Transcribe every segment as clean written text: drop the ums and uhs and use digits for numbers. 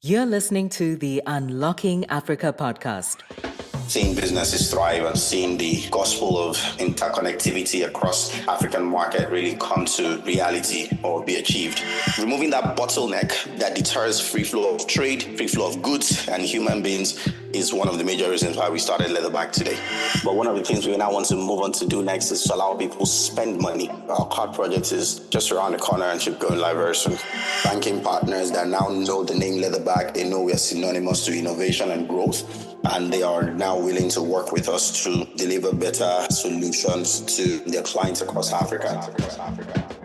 You're listening to the Unlocking Africa podcast. Seeing businesses thrive and seeing the gospel of interconnectivity across African market really come to reality or be achieved. Removing that bottleneck that deters free flow of trade, free flow of goods and human beings is one of the major reasons why we started Leatherback today. But one of the things we now want to move on to do next is to allow people to spend money. Our card project is just around the corner and should go live very soon. Banking partners that now know the name Leatherback, they know we are synonymous to innovation and growth. And they are now willing to work with us to deliver better solutions to their clients across Africa.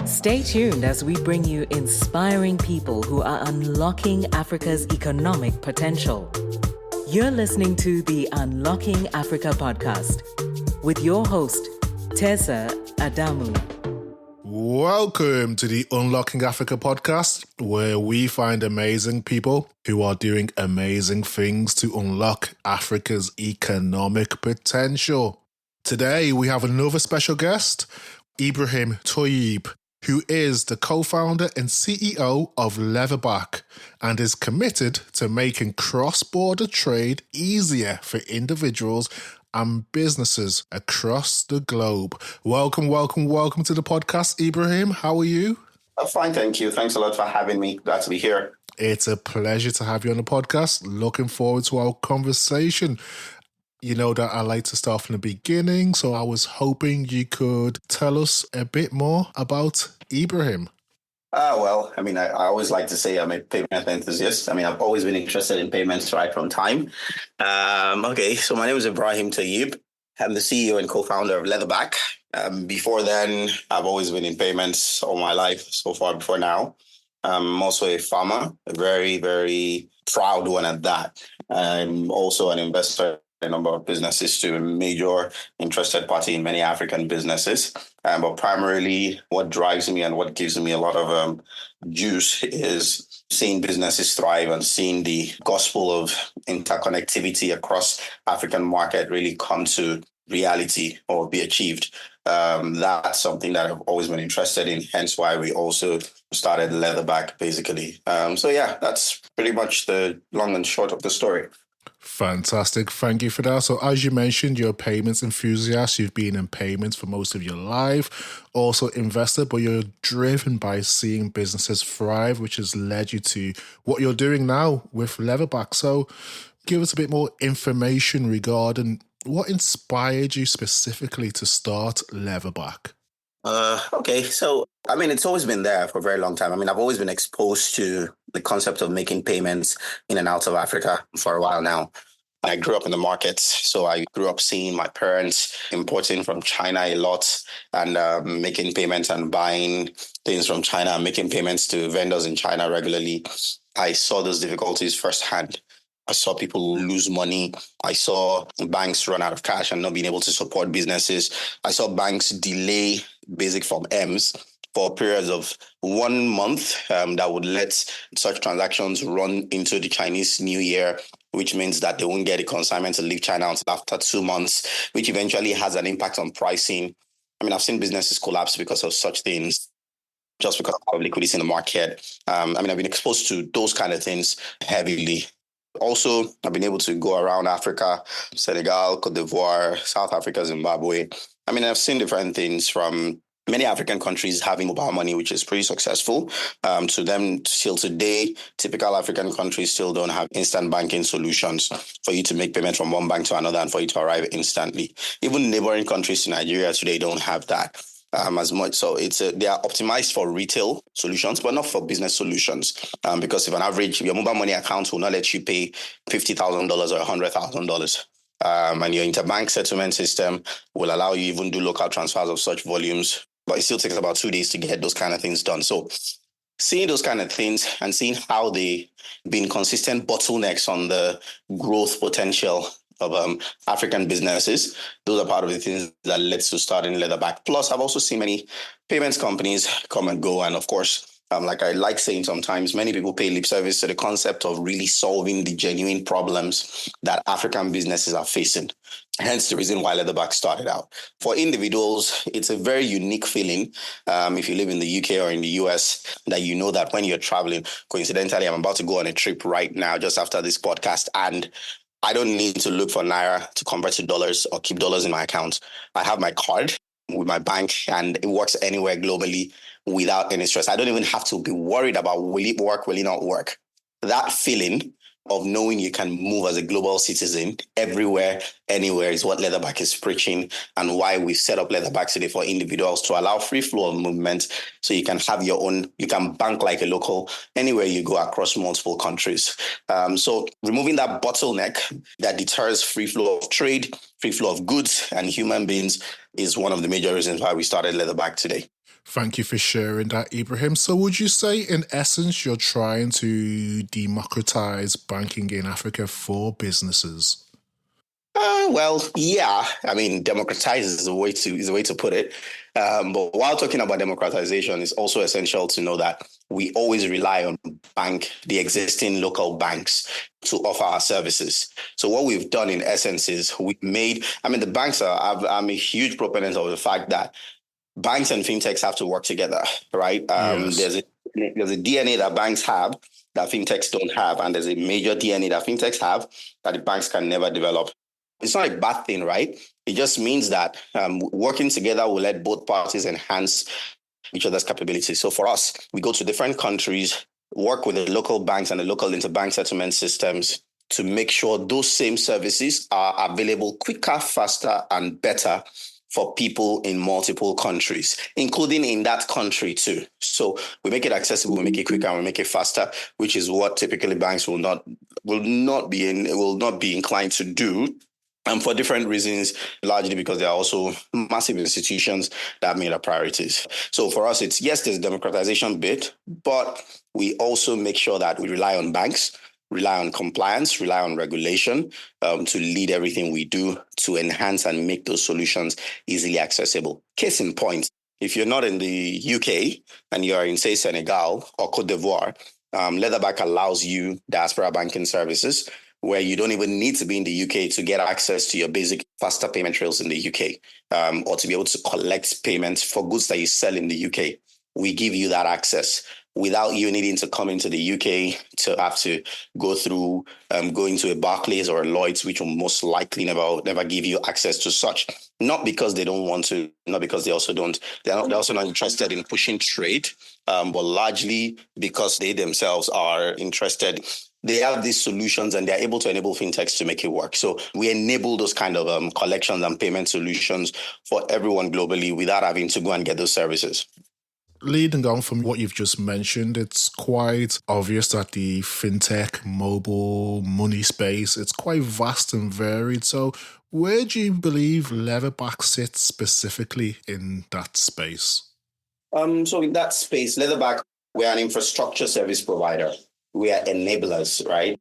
Stay tuned as we bring you inspiring people who are unlocking Africa's economic potential. You're listening to the Unlocking Africa podcast with your host, Tessa Adamu. Welcome to the Unlocking Africa podcast, where we find amazing people who are doing amazing things to unlock Africa's economic potential. Today, we have another special guest, Ibrahim Toyeeb, who is the co-founder and CEO of Leatherback and is committed to making cross-border trade easier for individuals and businesses across the globe. Welcome to the podcast, Ibrahim. How are you? I'm fine, thank you. Thanks a lot for having me. Glad to be here. It's a pleasure to have you on the podcast. Looking forward to our conversation. You know that I like to start from the beginning, so I was hoping you could tell us a bit more about Ibrahim. I always like to say I'm a payment enthusiast. I've always been interested in payments right from time. So my name is Ibrahim Toyeeb. I'm the CEO and co-founder of Leatherback. Before then, I've always been in payments all my life so far before now. I'm also a farmer, a very, very proud one at that. I'm also an investor in a number of businesses to a major interested party in many African businesses. But primarily what drives me and what gives me a lot of juice is seeing businesses thrive and seeing the gospel of interconnectivity across African market really come to reality or be achieved. That's something that I've always been interested in, hence why we also started Leatherback, basically. That's pretty much the long and short of the story. Fantastic. Thank you for that. So as you mentioned, you're a payments enthusiast. You've been in payments for most of your life, also invested, but you're driven by seeing businesses thrive, which has led you to what you're doing now with Leatherback. So give us a bit more information regarding what inspired you specifically to start Leatherback. It's always been there for a very long time. I've always been exposed to the concept of making payments in and out of Africa for a while now. I grew up in the markets, so I grew up seeing my parents importing from China a lot and making payments and buying things from China and making payments to vendors in China regularly. I saw those difficulties firsthand. I saw people lose money. I saw banks run out of cash and not being able to support businesses. I saw banks delay basic Form Ms for periods of 1 month that would let such transactions run into the Chinese New Year, which means that they won't get a consignment to leave China until after 2 months, which eventually has an impact on pricing. I've seen businesses collapse because of such things, just because of liquidity in the market. I've been exposed to those kind of things heavily. Also, I've been able to go around Africa, Senegal, Cote d'Ivoire, South Africa, Zimbabwe. I've seen different things from many African countries having mobile money, which is pretty successful. To them, still today, typical African countries still don't have instant banking solutions for you to make payment from one bank to another and for you to arrive instantly. Even neighboring countries to Nigeria today don't have that. As much. So they are optimized for retail solutions, but not for business solutions. Because if an average, your mobile money account will not let you pay $50,000 or $100,000. And your interbank settlement system will allow you even do local transfers of such volumes, but it still takes about 2 days to get those kind of things done. So seeing those kind of things and seeing how they've been consistent bottlenecks on the growth potential of African businesses. Those are part of the things that led to starting Leatherback. Plus, I've also seen many payments companies come and go. And of course, like I like saying sometimes, many people pay lip service to the concept of really solving the genuine problems that African businesses are facing. Hence the reason why Leatherback started out. For individuals, it's a very unique feeling. If you live in the UK or in the US, that you know that when you're traveling, coincidentally, I'm about to go on a trip right now just after this podcast, and I don't need to look for Naira to convert to dollars or keep dollars in my account. I have my card with my bank and it works anywhere globally without any stress. I don't even have to be worried about will it work, will it not work. That feeling of knowing you can move as a global citizen everywhere, anywhere is what Leatherback is preaching, and why we set up Leatherback today for individuals to allow free flow of movement so you can have your own, you can bank like a local anywhere you go across multiple countries. So removing that bottleneck that deters free flow of trade, free flow of goods and human beings is one of the major reasons why we started Leatherback today. Thank you for sharing that, Ibrahim. So would you say, in essence, you're trying to democratize banking in Africa for businesses? Well, yeah. I mean, democratize is a way to put it. But while talking about democratization, it's also essential to know that we always rely on the existing local banks to offer our services. So what we've done in essence is the banks I'm a huge proponent of the fact that banks and fintechs have to work together, right? Yes. There's a DNA that banks have that fintechs don't have, and there's a major DNA that fintechs have that the banks can never develop. It's not a bad thing, right? It just means that working together will let both parties enhance each other's capabilities. So for us, we go to different countries, work with the local banks and the local interbank settlement systems to make sure those same services are available quicker, faster, and better for people in multiple countries, including in that country too. So we make it accessible, we make it quicker, and we make it faster, which is what typically banks will not be inclined to do. And for different reasons, largely because there are also massive institutions that have made our priorities. So for us, it's yes, there's a democratization bit, but we also make sure that we rely on banks, rely on compliance, rely on regulation to lead everything we do to enhance and make those solutions easily accessible. Case in point, if you're not in the UK and you're in, say, Senegal or Cote d'Ivoire, Leatherback allows you diaspora banking services where you don't even need to be in the UK to get access to your basic faster payment rails in the UK or to be able to collect payments for goods that you sell in the UK. We give you that access without you needing to come into the UK to have to go through going to a Barclays or a Lloyd's, which will most likely never give you access to such. Not because they don't want to, not because they also don't. They're also not interested in pushing trade, but largely because they themselves are interested. They have these solutions and they're able to enable fintechs to make it work. So we enable those kind of collections and payment solutions for everyone globally without having to go and get those services. Leading on from what you've just mentioned, it's quite obvious that the fintech mobile money space, it's quite vast and varied. So where do you believe Leatherback sits specifically in that space? So in that space, Leatherback, we're an infrastructure service provider. We are enablers, right?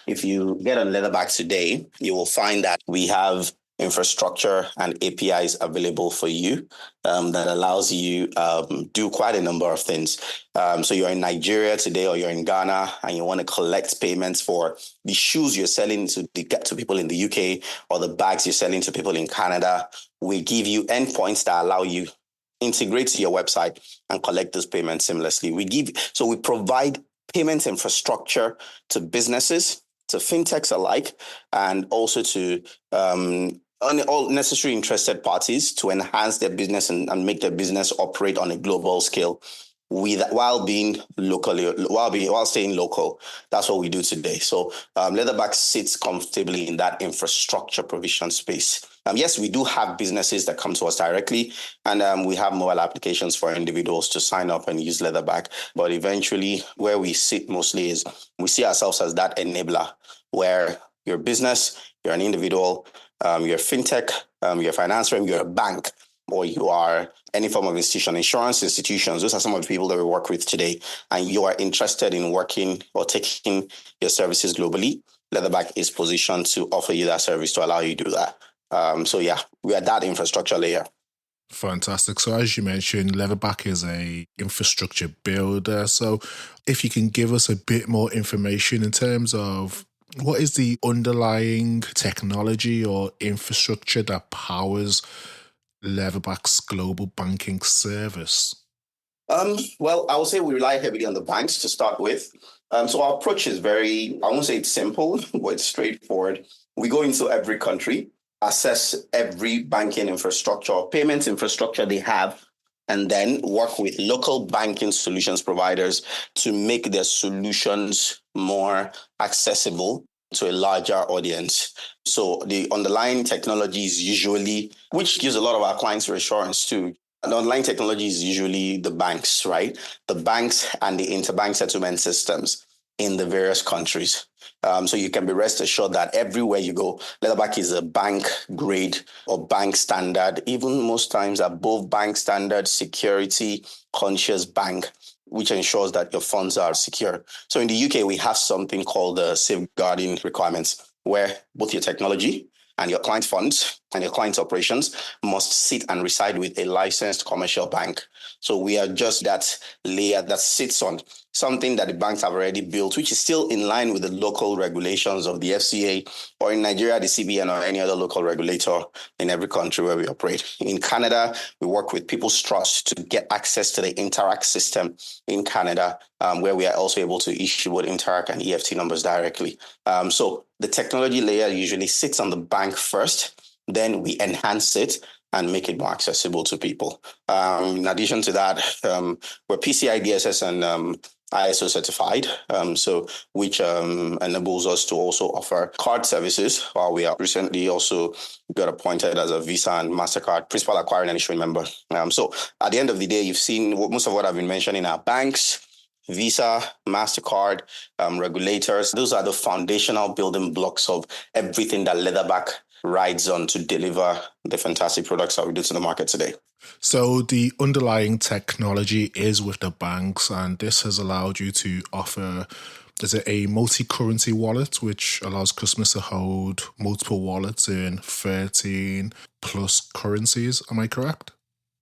If you get on Leatherback today, you will find that we have infrastructure and APIs available for you that allows you do quite a number of things. So you're in Nigeria today or you're in Ghana and you want to collect payments for the shoes you're selling to people in the UK or the bags you're selling to people in Canada. We give you endpoints that allow you integrate to your website and collect those payments seamlessly. We provide payments infrastructure to businesses, to fintechs alike, and also to all necessary interested parties to enhance their business and make their business operate on a global scale while staying local. That's what we do today. So Leatherback sits comfortably in that infrastructure provision space. Yes, we do have businesses that come to us directly, and we have mobile applications for individuals to sign up and use Leatherback. But eventually, where we sit mostly is we see ourselves as that enabler, where you're a business, you're an individual, you're a fintech, you're a finance firm, you're a bank, or you are any form of institution, insurance institutions. Those are some of the people that we work with today. And you are interested in working or taking your services globally. Leatherback is positioned to offer you that service to allow you to do that. We are that infrastructure layer. Fantastic. So as you mentioned, Leatherback is a infrastructure builder. So if you can give us a bit more information in terms of What is the underlying technology or infrastructure that powers Leatherback's global banking service? Well, I would say we rely heavily on the banks to start with. So our approach is very, I won't say it's simple, but it's straightforward. We go into every country, assess every banking infrastructure or payment infrastructure they have, and then work with local banking solutions providers to make their solutions more accessible to a larger audience. So the underlying technology is usually, which gives a lot of our clients reassurance too. The online technology is usually the banks, right? The banks and the interbank settlement systems in the various countries. So you can be rest assured that everywhere you go, Leatherback is a bank grade or bank standard, even most times above bank standard security conscious bank, which ensures that your funds are secure. So in the UK, we have something called the safeguarding requirements, where both your technology and your client funds and your client operations must sit and reside with a licensed commercial bank. So we are just that layer that sits on something that the banks have already built, which is still in line with the local regulations of the FCA, or in Nigeria, the CBN, or any other local regulator in every country where we operate. In Canada, we work with People's Trust to get access to the Interact system in Canada, where we are also able to issue both Interact and EFT numbers directly. So the technology layer usually sits on the bank first, then we enhance it and make it more accessible to people. In addition to that, we're PCI DSS and ISO certified, which enables us to also offer card services. While we are recently also got appointed as a Visa and MasterCard principal acquiring and issuing member. So at the end of the day, you've seen most of what I've been mentioning are banks, Visa, MasterCard, regulators. Those are the foundational building blocks of everything that Leatherback rides on to deliver the fantastic products that we do to the market today. So the underlying technology is with the banks, and this has allowed you to offer, is it a multi-currency wallet, which allows customers to hold multiple wallets in 13 plus currencies? Am I correct?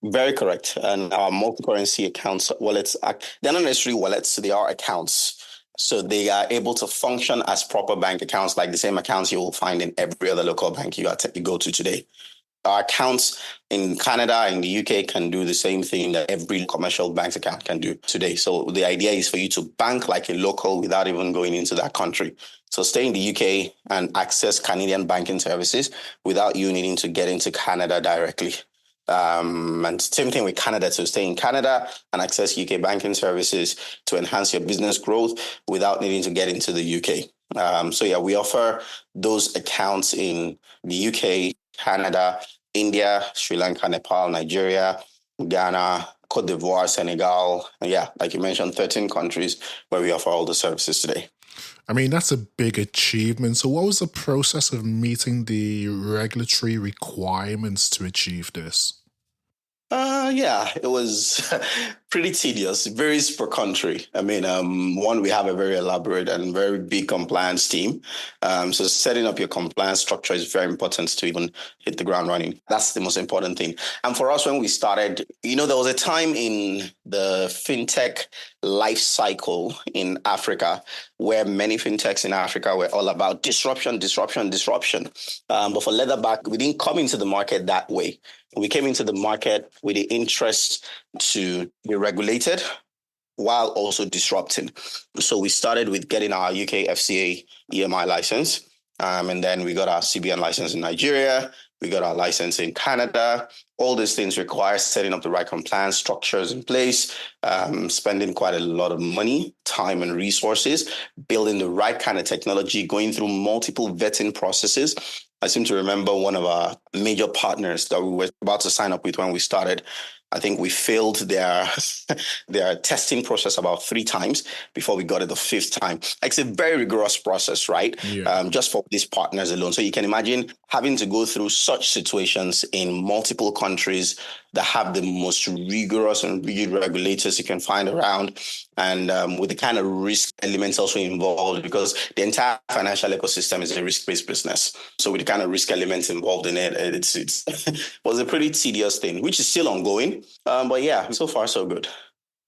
Very correct. And our multi-currency accounts, wallets, they're not necessarily wallets, they are accounts. So they are able to function as proper bank accounts, like the same accounts you will find in every other local bank you go to today. Our accounts in Canada and the UK can do the same thing that every commercial bank's account can do today. So the idea is for you to bank like a local without even going into that country. So stay in the UK and access Canadian banking services without you needing to get into Canada directly. And same thing with Canada, to stay in Canada and access UK banking services to enhance your business growth without needing to get into the UK. We offer those accounts in the UK, Canada, India, Sri Lanka, Nepal, Nigeria, Ghana, Cote d'Ivoire, Senegal. And like you mentioned, 13 countries where we offer all the services today. I mean, that's a big achievement. So what was the process of meeting the regulatory requirements to achieve this? It was pretty tedious. It varies per country. I mean, we have a very elaborate and very big compliance team. So setting up your compliance structure is very important to even hit the ground running. That's the most important thing. And for us, when we started, there was a time in the fintech life cycle in Africa where many fintechs in Africa were all about disruption. But for Leatherback, we didn't come into the market that way. We came into the market with the interest to be regulated while also disrupting. So we started with getting our UK FCA EMI license, and then we got our CBN license in Nigeria. We got our license in Canada. All these things require setting up the right compliance structures in place, spending quite a lot of money, time, and resources, building the right kind of technology, going through multiple vetting processes. I seem to remember one of our major partners that we were about to sign up with when we started. I think we failed their testing process about 3 times before we got it the 5th time. It's a very rigorous process, right? Yeah. Just for these partners alone. So you can imagine having to go through such situations in multiple countries that have the most rigorous and rigid regulators you can find around, and with the kind of risk elements also involved, because the entire financial ecosystem is a risk-based business. So with the kind of risk elements involved in it, it was a pretty tedious thing, which is still ongoing. But so far, so good.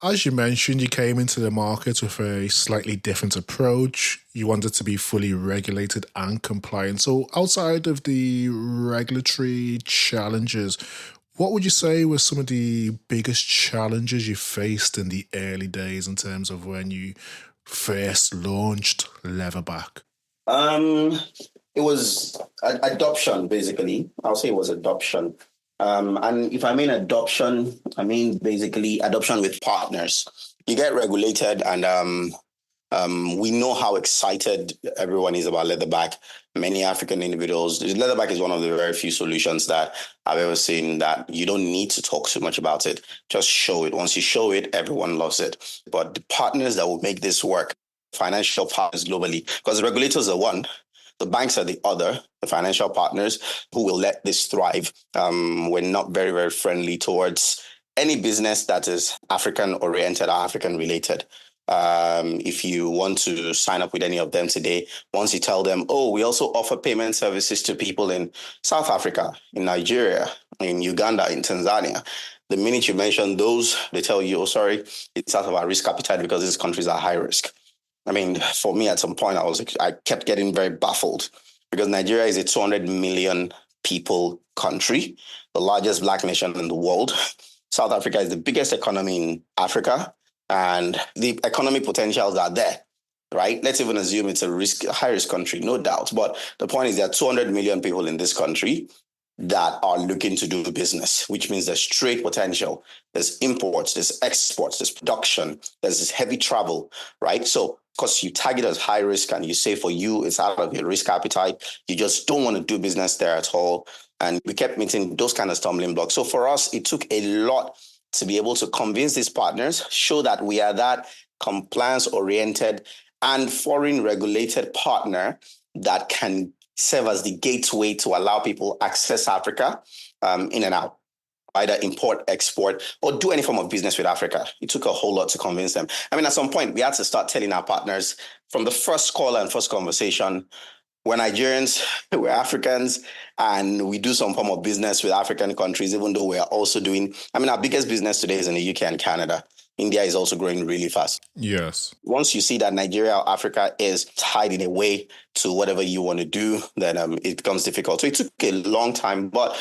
As you mentioned, you came into the market with a slightly different approach. You wanted to be fully regulated and compliant. So outside of the regulatory challenges, what would you say were some of the biggest challenges you faced in the early days in terms of when you first launched Leatherback? It was adoption, basically. I'll say it was adoption. And if I mean adoption, I mean basically adoption with partners. You get regulated, and we know how excited everyone is about Leatherback. Many African individuals, Leatherback is one of the very few solutions that I've ever seen that you don't need to talk too much about it. Just show it. Once you show it, everyone loves it. But the partners that will make this work, financial partners globally, because the regulators are one, the banks are the other, the financial partners who will let this thrive. We're not very, very friendly towards any business that is African-oriented or African-related. If you want to sign up with any of them today, once you tell them, oh, we also offer payment services to people in South Africa, in Nigeria, in Uganda, in Tanzania, the minute you mention those, they tell you, oh, sorry, it's out of our risk appetite because these countries are high risk. I mean, for me, at some point, I kept getting very baffled because Nigeria is a 200 million people country, the largest Black nation in the world. South Africa is the biggest economy in Africa, and the economic potentials are there, right? Let's even assume it's a high-risk country, no doubt. But the point is there are 200 million people in this country that are looking to do business, which means there's trade potential, there's imports, there's exports, there's production, there's this heavy travel, right? So because you target as high risk and you say for you, it's out of your risk appetite, you just don't want to do business there at all. And we kept meeting those kind of stumbling blocks. So for us, it took a lot to be able to convince these partners, show that we are that compliance-oriented and foreign-regulated partner that can serve as the gateway to allow people access Africa in and out, either import, export, or do any form of business with Africa. It took a whole lot to convince them. I mean, at some point, we had to start telling our partners from the first call and first conversation, we're Nigerians, we're Africans, and we do some form of business with African countries, even though we are also doing, our biggest business today is in the UK and Canada. India is also growing really fast. Yes. Once you see that Nigeria or Africa is tied in a way to whatever you want to do, then it becomes difficult. So it took a long time, but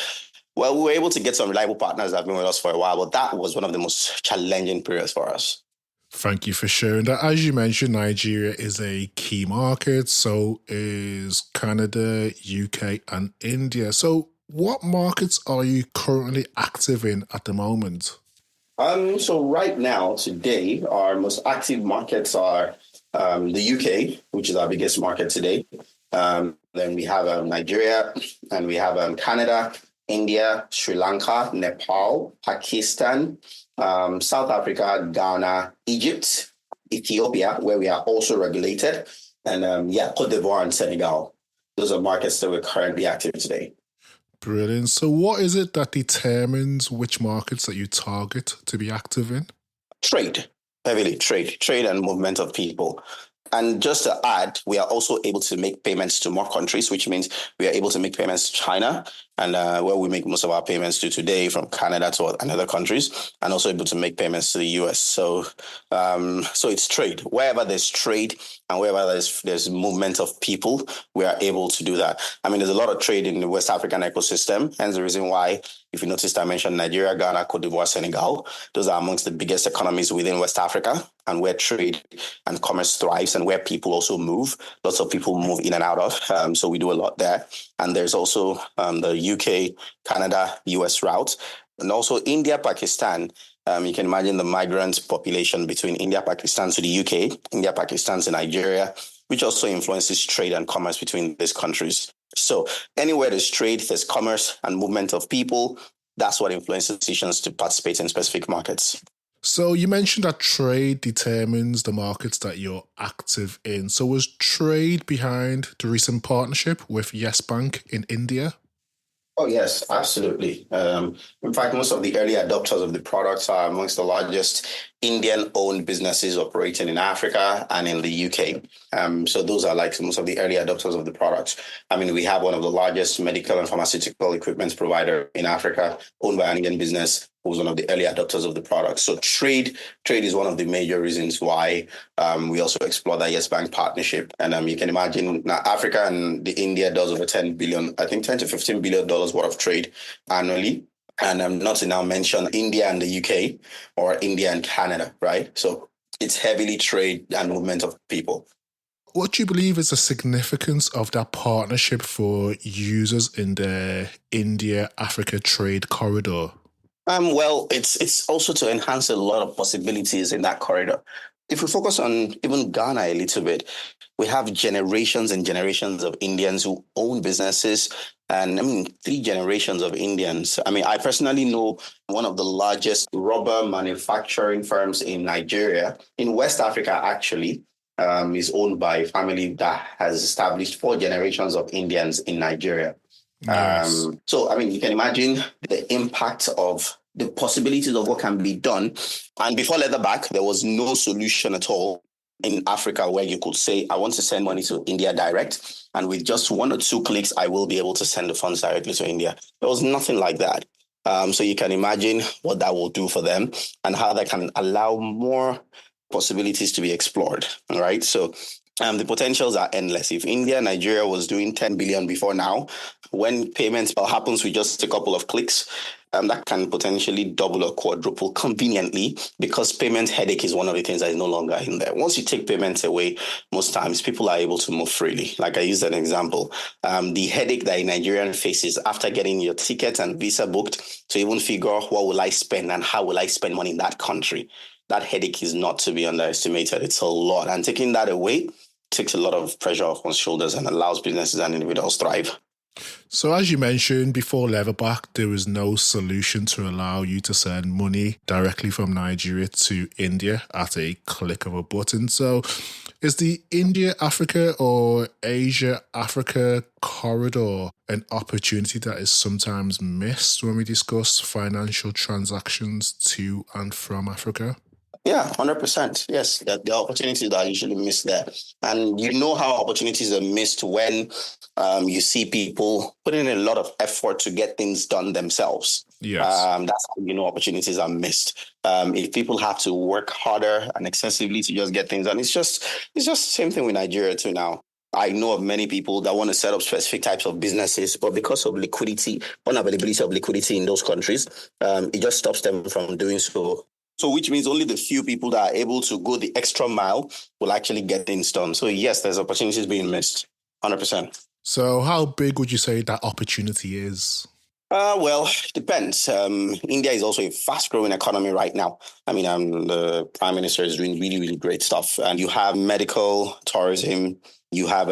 we were able to get some reliable partners that have been with us for a while, but that was one of the most challenging periods for us. Thank you for sharing that. As you mentioned, Nigeria is a key market. So is Canada, UK, and India. So what markets are you currently active in at the moment? So right now, today, our most active markets are the UK, which is our biggest market today. Then we have Nigeria, and we have Canada, India, Sri Lanka, Nepal, Pakistan, South Africa, Ghana, Egypt, Ethiopia, where we are also regulated, and Cote d'Ivoire and Senegal. Those are markets that we're currently active today. Brilliant. So what is it that determines which markets that you target to be active in? Trade, heavily trade and movement of people. And just to add, we are also able to make payments to more countries, which means we are able to make payments to China, and where we make most of our payments to today, from Canada to other countries, and also able to make payments to the US. So it's trade. Wherever there's trade and wherever there's movement of people, we are able to do that. There's a lot of trade in the West African ecosystem, hence the reason why, if you noticed, I mentioned Nigeria, Ghana, Cote d'Ivoire, Senegal. Those are amongst the biggest economies within West Africa, and where trade and commerce thrives and where people also move. Lots of people move in and out of. So we do a lot there. And there's also the UK, Canada, US route. And also India, Pakistan. You can imagine the migrant population between India, Pakistan to the UK, India, Pakistan to Nigeria, which also influences trade and commerce between these countries. So anywhere there's trade, there's commerce and movement of people, that's what influences decisions to participate in specific markets. So you mentioned that trade determines the markets that you're active in. So was trade behind the recent partnership with Yes Bank in India? Oh, yes, absolutely. In fact, most of the early adopters of the products are amongst the largest Indian-owned businesses operating in Africa and in the UK. So those are like most of the early adopters of the products. I mean, we have one of the largest medical and pharmaceutical equipment provider in Africa, owned by an Indian business, who was one of the early adopters of the product. So trade is one of the major reasons why we also explore that Yes Bank partnership. And you can imagine now Africa and India does over 10 billion, I think $10 to $15 billion worth of trade annually. And not to now mention India and the UK or India and Canada, right? So it's heavily trade and movement of people. What do you believe is the significance of that partnership for users in the India-Africa trade corridor? Well, it's also to enhance a lot of possibilities in that corridor. If we focus on even Ghana a little bit, we have generations and generations of Indians who own businesses. And I mean, 3 generations of Indians. I mean, I personally know one of the largest rubber manufacturing firms in Nigeria, in West Africa, actually, is owned by a family that has established 4 generations of Indians in Nigeria. Nice. So, I mean, you can imagine the impact of the possibilities of what can be done. And before Leatherback, there was no solution at all in Africa where you could say, I want to send money to India direct. And with just 1 or 2 clicks, I will be able to send the funds directly to India. There was nothing like that. So you can imagine what that will do for them and how that can allow more possibilities to be explored. All right. So the potentials are endless. If India, Nigeria was doing 10 billion before now, when payments happens with just a couple of clicks, that can potentially double or quadruple conveniently, because payment headache is one of the things that is no longer in there. Once you take payments away, most times people are able to move freely. Like I used an example, the headache that a Nigerian faces after getting your ticket and visa booked to even figure out what will I spend and how will I spend money in that country. That headache is not to be underestimated. It's a lot. And taking that away takes a lot of pressure off one's shoulders and allows businesses and individuals thrive. So as you mentioned, before Leatherback, there was no solution to allow you to send money directly from Nigeria to India at a click of a button. So is the India-Africa or Asia-Africa corridor an opportunity that is sometimes missed when we discuss financial transactions to and from Africa? Yeah, 100%. Yes, the opportunities that are usually missed there. And you know how opportunities are missed when you see people putting in a lot of effort to get things done themselves. Yes. That's how you know opportunities are missed. If people have to work harder and excessively to just get things done, it's just the same thing with Nigeria too now. I know of many people that want to set up specific types of businesses, but because of liquidity, unavailability of liquidity in those countries, it just stops them from doing so. So which means only the few people that are able to go the extra mile will actually get things done. So yes, there's opportunities being missed, 100%. So how big would you say that opportunity is? Well, it depends. India is also a fast-growing economy right now. I mean, the Prime Minister is doing really, really great stuff. And you have medical tourism, you have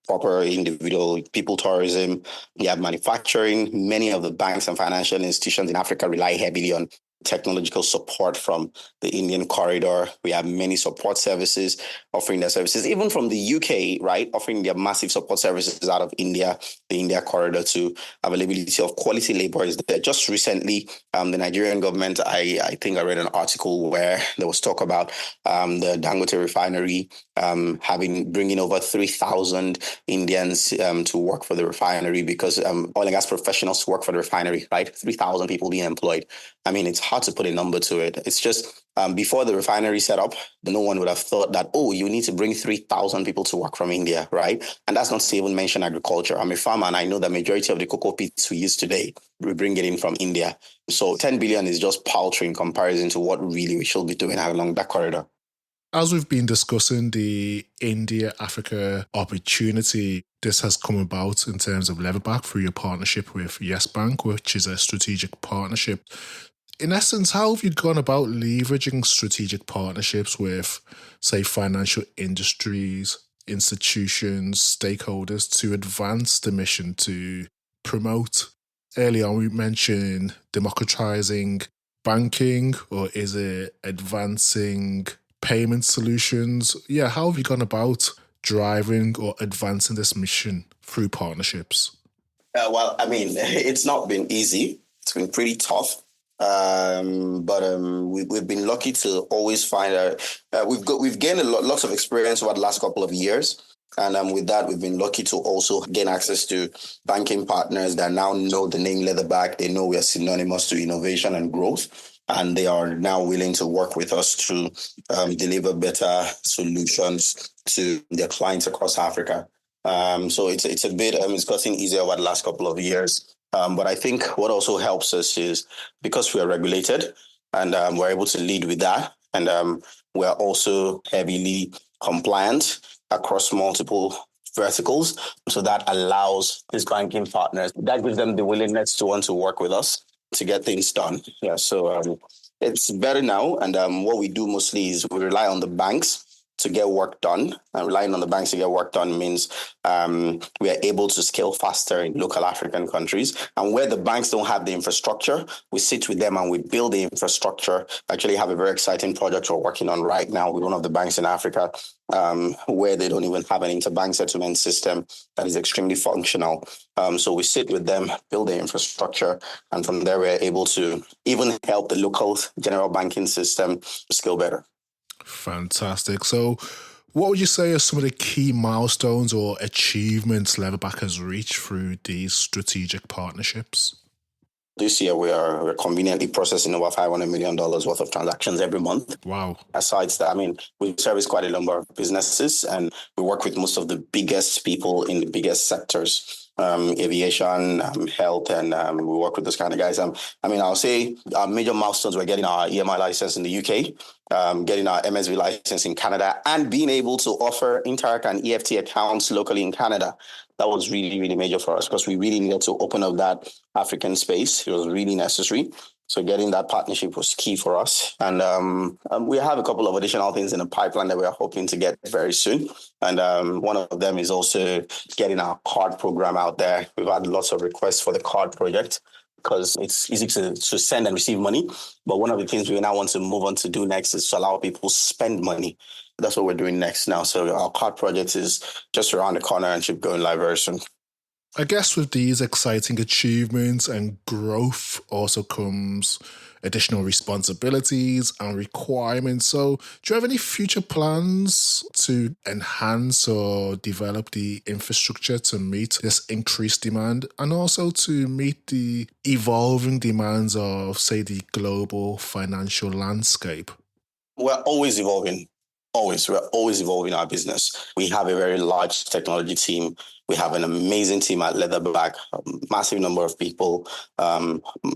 proper individual people tourism, you have manufacturing. Many of the banks and financial institutions in Africa rely heavily on technological support from the Indian corridor. We have many support services offering their services, even from the UK, right, offering their massive support services out of India, the India corridor, to availability of quality labor is there. Just recently, the Nigerian government, I think I read an article where there was talk about the Dangote refinery bringing over 3,000 Indians to work for the refinery, because oil and gas professionals work for the refinery, right? 3,000 people being employed. I mean, it's hard to put a number to it. It's just before the refinery set up, no one would have thought that, oh, you need to bring 3,000 people to work from India, right? And that's not to even mention agriculture. I'm a farmer, and I know the majority of the cocoa beans we use today, we bring it in from India. So 10 billion is just paltry in comparison to what really we should be doing along that corridor. As we've been discussing the India-Africa opportunity, this has come about in terms of Leatherback through your partnership with Yes Bank, which is a strategic partnership. In essence, how have you gone about leveraging strategic partnerships with, say, financial industries, institutions, stakeholders to advance the mission to promote? Earlier on, we mentioned democratizing banking, or is it advancing payment solutions? Yeah, how have you gone about driving or advancing this mission through partnerships? Well, I mean, it's not been easy. It's been pretty tough. We've been lucky to always find we've gained lots of experience over the last couple of years. And with that, we've been lucky to also gain access to banking partners that now know the name Leatherback. They know we are synonymous to innovation and growth, and they are now willing to work with us to deliver better solutions to their clients across Africa. So it's a bit it's gotten easier over the last couple of years. But I think what also helps us is because we are regulated and we're able to lead with that, and we're also heavily compliant across multiple verticals. So that allows these banking partners, that gives them the willingness to want to work with us to get things done. Yeah, so it's better now. And what we do mostly is we rely on the banks to get work done. And relying on the banks to get work done means we are able to scale faster in local African countries. And where the banks don't have the infrastructure, we sit with them and we build the infrastructure. Actually have a very exciting project we're working on right now with one of the banks in Africa, where they don't even have an interbank settlement system that is extremely functional. So we sit with them, build the infrastructure, and from there we're able to even help the local general banking system scale better. Fantastic. So what would you say are some of the key milestones or achievements Leatherback has reached through these strategic partnerships? This year, we're conveniently processing over $500 million worth of transactions every month. Wow. Aside that, we service quite a number of businesses, and we work with most of the biggest people in the biggest sectors, aviation, health, and we work with those kind of guys. I'll say our major milestones were getting our EMI license in the UK, getting our MSV license in Canada, and being able to offer Interac and EFT accounts locally in Canada. That was really, really major for us because we really needed to open up that African space. It was really necessary. So getting that partnership was key for us. And we have a couple of additional things in the pipeline that we are hoping to get very soon. And one of them is also getting our card program out there. We've had lots of requests for the card project because it's easy to send and receive money. But one of the things we now want to move on to do next is to allow people to spend money. That's what we're doing next now. So our card project is just around the corner and should go in live very soon. I guess with these exciting achievements and growth also comes additional responsibilities and requirements. So do you have any future plans to enhance or develop the infrastructure to meet this increased demand and also to meet the evolving demands of, say, the global financial landscape? We're always evolving. We're always evolving our business. We have a very large technology team. We have an amazing team at Leatherback, a massive number of people,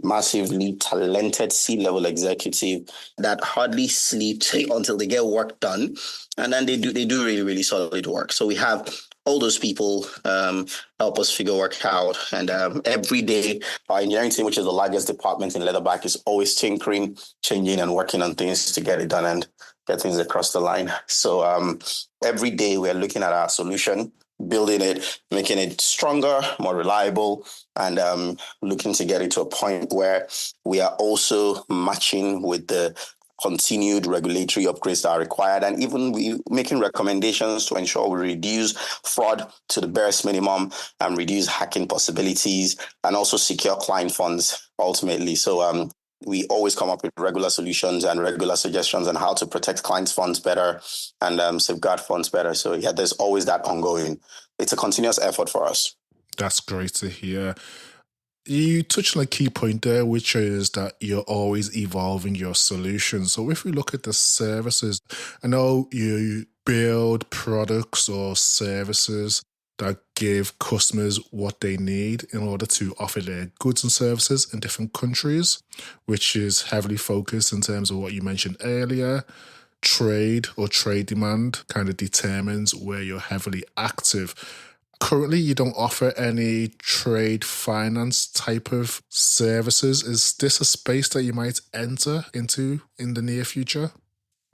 massively talented C-level executive that hardly sleep until they get work done. And then they do really, really solid work. So we have all those people help us figure work out. And every day, our engineering team, which is the largest department in Leatherback, is always tinkering, changing, and working on things to get it done and get things across the line. So every day we're looking at our solution, building it, making it stronger, more reliable, and looking to get it to a point where we are also matching with the continued regulatory upgrades that are required, and even we making recommendations to ensure we reduce fraud to the barest minimum and reduce hacking possibilities and also secure client funds ultimately. So we always come up with regular solutions and regular suggestions on how to protect clients' funds better and safeguard funds better. So yeah, there's always that ongoing. It's a continuous effort for us. That's great to hear. You touched on a key point there, which is that you're always evolving your solution. So if we look at the services, I know you build products or services that give customers what they need in order to offer their goods and services in different countries, which is heavily focused in terms of what you mentioned earlier. Trade or trade demand kind of determines where you're heavily active. Currently, you don't offer any trade finance type of services. Is this a space that you might enter into in the near future?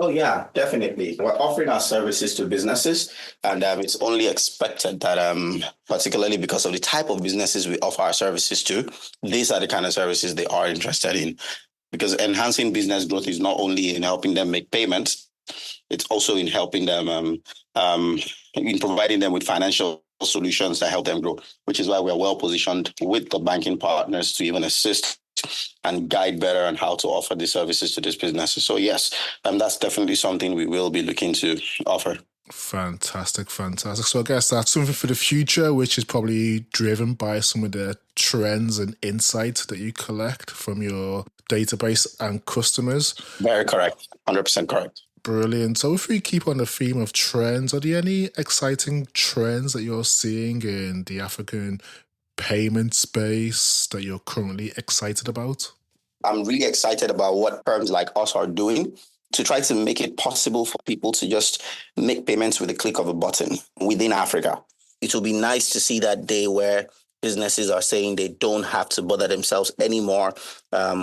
Oh, yeah, definitely. We're offering our services to businesses, and it's only expected that, particularly because of the type of businesses we offer our services to, these are the kind of services they are interested in. Because enhancing business growth is not only in helping them make payments, it's also in helping them, in providing them with financial solutions that help them grow, which is why we're well positioned with the banking partners to even assist and guide better on how to offer these services to these businesses. So yes, that's definitely something we will be looking to offer. Fantastic. So I guess that's something for the future, which is probably driven by some of the trends and insights that you collect from your database and customers. Very correct. 100% correct. Brilliant. So if we keep on the theme of trends, are there any exciting trends that you're seeing in the African payment space that you're currently excited about? I'm really excited about what firms like us are doing to try to make it possible for people to just make payments with a click of a button within Africa. It will be nice to see that day where businesses are saying they don't have to bother themselves anymore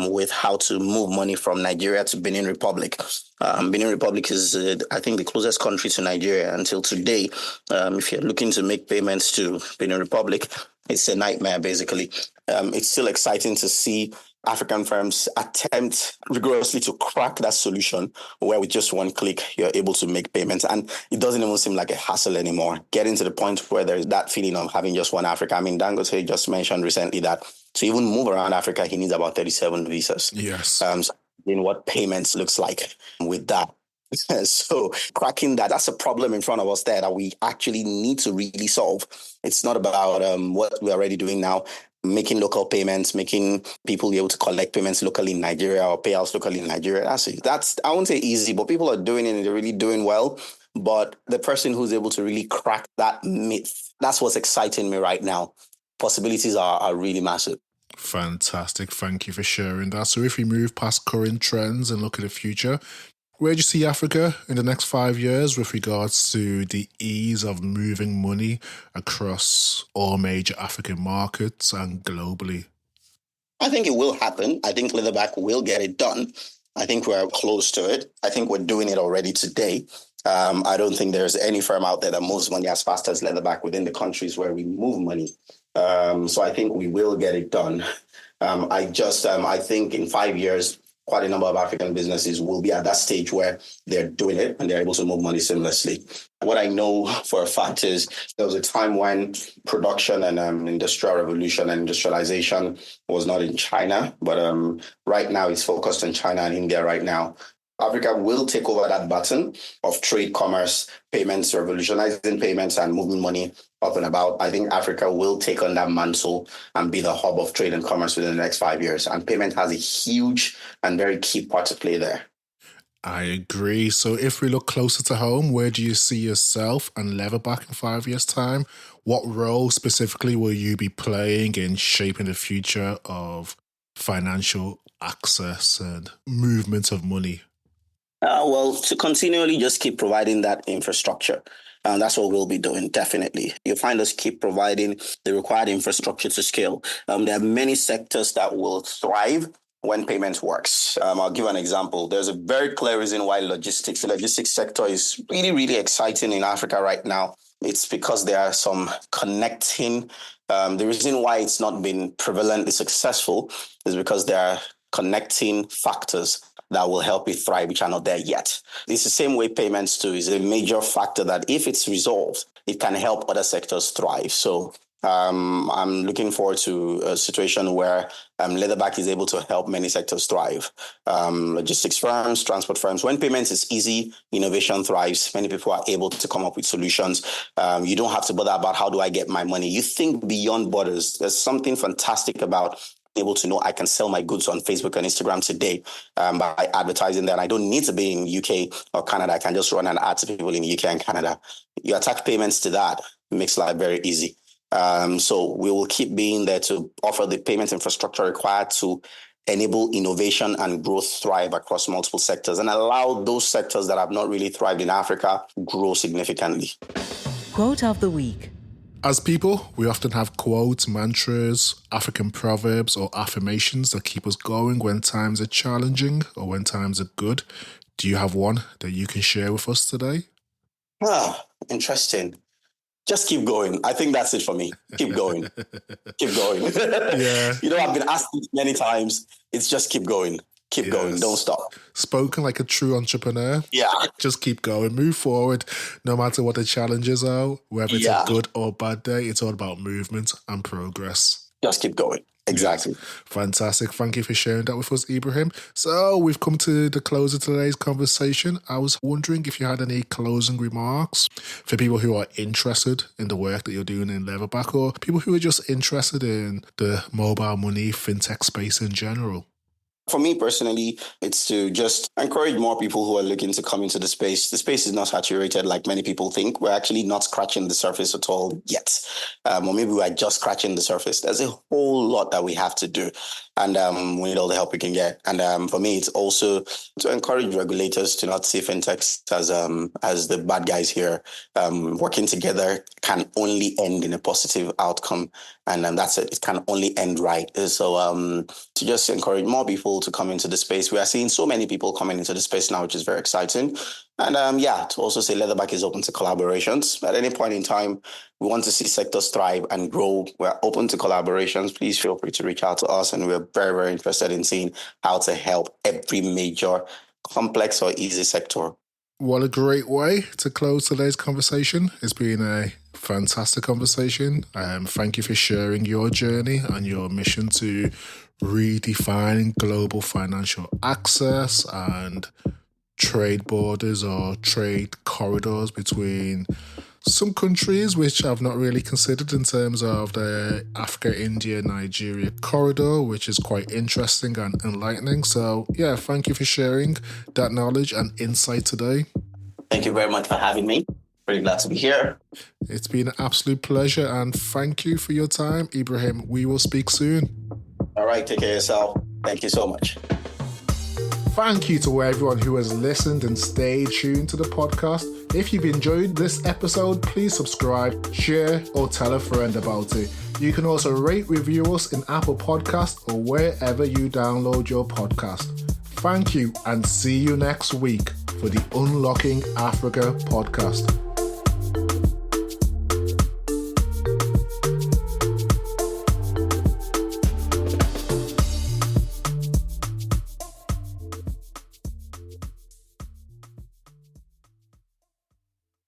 with how to move money from Nigeria to Benin Republic. Benin Republic is, I think, the closest country to Nigeria until today. If you're looking to make payments to Benin Republic, it's a nightmare, basically. It's still exciting to see African firms attempt rigorously to crack that solution where with just one click, you're able to make payments. And it doesn't even seem like a hassle anymore. Getting to the point where there's that feeling of having just one Africa. I mean, Dangote just mentioned recently that to even move around Africa, he needs about 37 visas. Yes. So in what payments looks like with that. So cracking that's a problem in front of us there that we actually need to really solve. It's not about what we're already doing now, making local payments, making people be able to collect payments locally in Nigeria or payouts locally in Nigeria. That's I won't say easy, but people are doing it and they're really doing well. But the person who's able to really crack that myth, that's what's exciting me right now. Possibilities are really massive. Fantastic. Thank you for sharing that. So if we move past current trends and look at the future, where do you see Africa in the next 5 years with regards to the ease of moving money across all major African markets and globally? I think it will happen. I think Leatherback will get it done. I think we're close to it. I think we're doing it already today. I don't think there's any firm out there that moves money as fast as Leatherback within the countries where we move money. So I think we will get it done. I think in 5 years, quite a number of African businesses will be at that stage where they're doing it and they're able to move money seamlessly. What I know for a fact is there was a time when production and industrial revolution and industrialization was not in China, but right now it's focused on China and India right now. Africa will take over that baton of trade, commerce, payments, revolutionizing payments and moving money up and about. I think Africa will take on that mantle and be the hub of trade and commerce within the next 5 years. And payment has a huge and very key part to play there. I agree. So if we look closer to home, where do you see yourself and Leatherback in 5 years' time? What role specifically will you be playing in shaping the future of financial access and movement of money? Well, to continually just keep providing that infrastructure. That's what we'll be doing, definitely. You'll find us keep providing the required infrastructure to scale. There are many sectors that will thrive when payments works. I'll give an example. There's a very clear reason why the logistics sector is really, really exciting in Africa right now. It's because there are some connecting. The reason why it's not been prevalently successful is because there are connecting factors that will help it thrive, which are not there yet. It's the same way payments too is a major factor that if it's resolved, it can help other sectors thrive. So I'm looking forward to a situation where Leatherback is able to help many sectors thrive. Logistics firms, transport firms. When payments is easy, innovation thrives. Many people are able to come up with solutions. You don't have to bother about how do I get my money. You think beyond borders. There's something fantastic about able to know I can sell my goods on Facebook and Instagram today by advertising that. I don't need to be in UK or Canada. I can just run an ad to people in UK and Canada. You attach payments to that, it makes life very easy. So we will keep being there to offer the payment infrastructure required to enable innovation and growth thrive across multiple sectors and allow those sectors that have not really thrived in Africa grow significantly. Quote of the week. As people, we often have quotes, mantras, African proverbs, or affirmations that keep us going when times are challenging or when times are good. Do you have one that you can share with us today? Interesting. Just keep going. I think that's it for me. Keep going. Keep going. Yeah. I've been asked this many times. It's just keep going. Keep going. Don't stop. Spoken like a true entrepreneur. Yeah. Just keep going. Move forward. No matter what the challenges are, whether it's a good or bad day, it's all about movement and progress. just keep going. Exactly. Fantastic. Thank you for sharing that with us, Ibrahim. So we've come to the close of today's conversation. I was wondering if you had any closing remarks for people who are interested in the work that you're doing in Leatherback, or people who are just interested in the mobile money fintech space in general. For me personally, it's to just encourage more people who are looking to come into the space. The space is not saturated like many people think. We're actually not scratching the surface at all yet. Or maybe we're just scratching the surface. There's a whole lot that we have to do. And we need all the help we can get. And for me, it's also to encourage regulators to not see fintechs as the bad guys here. Working together can only end in a positive outcome. And that's it. It can only end right. So to just encourage more people to come into the space. We are seeing so many people coming into the space now, which is very exciting. And to also say Leatherback is open to collaborations. At any point in time, we want to see sectors thrive and grow. We're open to collaborations. Please feel free to reach out to us. And we're very, very interested in seeing how to help every major, complex or easy sector. What a great way to close today's conversation. It's been a fantastic conversation. Thank you for sharing your journey and your mission to redefining global financial access and trade borders or trade corridors between some countries which I've not really considered in terms of the Africa, India, Nigeria corridor, which is quite interesting and enlightening. So yeah, thank you for sharing that knowledge and insight today. Thank you very much for having me. Really glad to be here. It's been an absolute pleasure, and thank you for your time, Ibrahim. We will speak soon. All right, take care of yourself. Thank you so much. Thank you to everyone who has listened and stayed tuned to the podcast. If you've enjoyed this episode, please subscribe, share, or tell a friend about it. You can also rate, review us in Apple Podcasts or wherever you download your podcast. Thank you, and see you next week for the Unlocking Africa podcast.